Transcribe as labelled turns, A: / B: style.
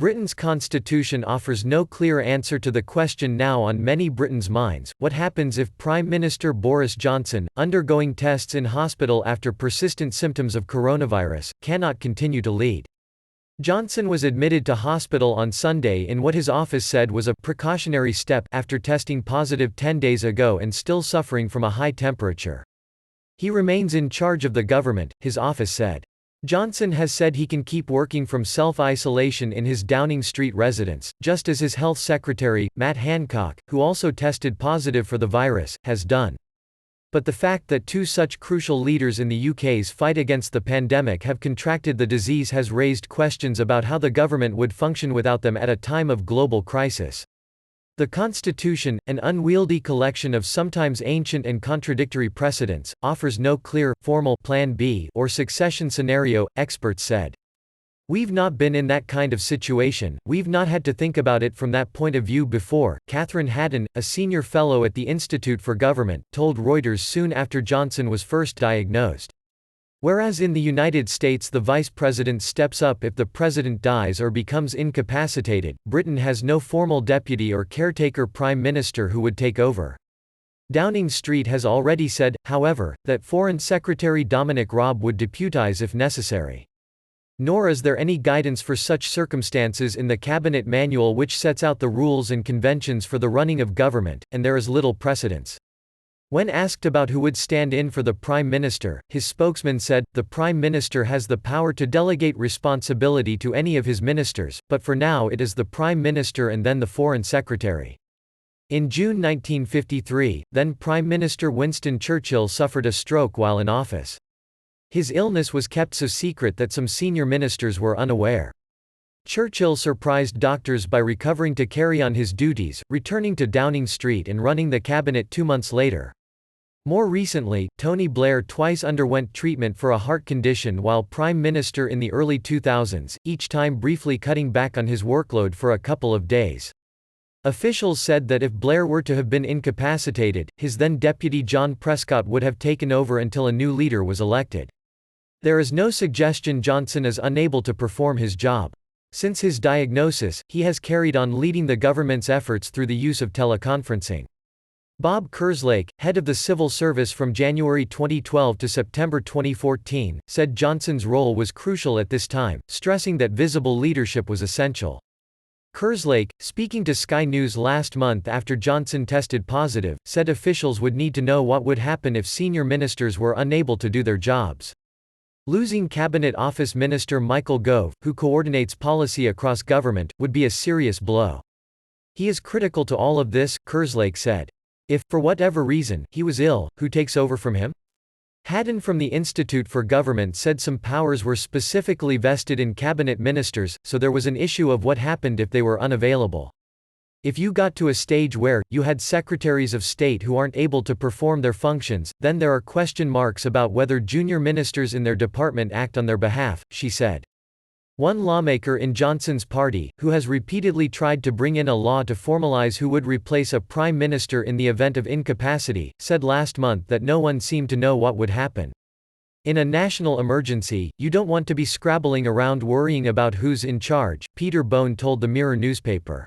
A: Britain's constitution offers no clear answer to the question now on many Britons' minds: what happens if Prime Minister Boris Johnson, undergoing tests in hospital after persistent symptoms of coronavirus, cannot continue to lead? Johnson was admitted to hospital on Sunday in what his office said was a precautionary step after testing positive 10 days ago and still suffering from a high temperature. He remains in charge of the government, his office said. Johnson has said he can keep working from self-isolation in his Downing Street residence, just as his health secretary, Matt Hancock, who also tested positive for the virus, has done. But the fact that two such crucial leaders in the UK's fight against the pandemic have contracted the disease has raised questions about how the government would function without them at a time of global crisis. The Constitution, an unwieldy collection of sometimes ancient and contradictory precedents, offers no clear, formal Plan B or succession scenario, experts said. We've not been in that kind of situation, we've not had to think about it from that point of view before, Catherine Haddon, a senior fellow at the Institute for Government, told Reuters soon after Johnson was first diagnosed. Whereas in the United States the vice president steps up if the president dies or becomes incapacitated, Britain has no formal deputy or caretaker prime minister who would take over. Downing Street has already said, however, that Foreign Secretary Dominic Raab would deputise if necessary. Nor is there any guidance for such circumstances in the Cabinet Manual, which sets out the rules and conventions for the running of government, and there is little precedence. When asked about who would stand in for the Prime Minister, his spokesman said, "The Prime Minister has the power to delegate responsibility to any of his ministers, but for now it is the Prime Minister and then the Foreign Secretary." In June 1953, then Prime Minister Winston Churchill suffered a stroke while in office. His illness was kept so secret that some senior ministers were unaware. Churchill surprised doctors by recovering to carry on his duties, returning to Downing Street and running the cabinet 2 months later. More recently, Tony Blair twice underwent treatment for a heart condition while Prime Minister in the early 2000s, each time briefly cutting back on his workload for a couple of days. Officials said that if Blair were to have been incapacitated, his then deputy John Prescott would have taken over until a new leader was elected. There is no suggestion Johnson is unable to perform his job. Since his diagnosis, he has carried on leading the government's efforts through the use of teleconferencing. Bob Kerslake, head of the civil service from January 2012 to September 2014, said Johnson's role was crucial at this time, stressing that visible leadership was essential. Kerslake, speaking to Sky News last month after Johnson tested positive, said officials would need to know what would happen if senior ministers were unable to do their jobs. Losing Cabinet Office Minister Michael Gove, who coordinates policy across government, would be a serious blow. He is critical to all of this, Kerslake said. If, for whatever reason, he was ill, who takes over from him? Haddon from the Institute for Government said some powers were specifically vested in cabinet ministers, so there was an issue of what happened if they were unavailable. If you got to a stage where you had secretaries of state who aren't able to perform their functions, then there are question marks about whether junior ministers in their department act on their behalf, she said. One lawmaker in Johnson's party, who has repeatedly tried to bring in a law to formalize who would replace a prime minister in the event of incapacity, said last month that no one seemed to know what would happen. In a national emergency, you don't want to be scrabbling around worrying about who's in charge, Peter Bone told the Mirror newspaper.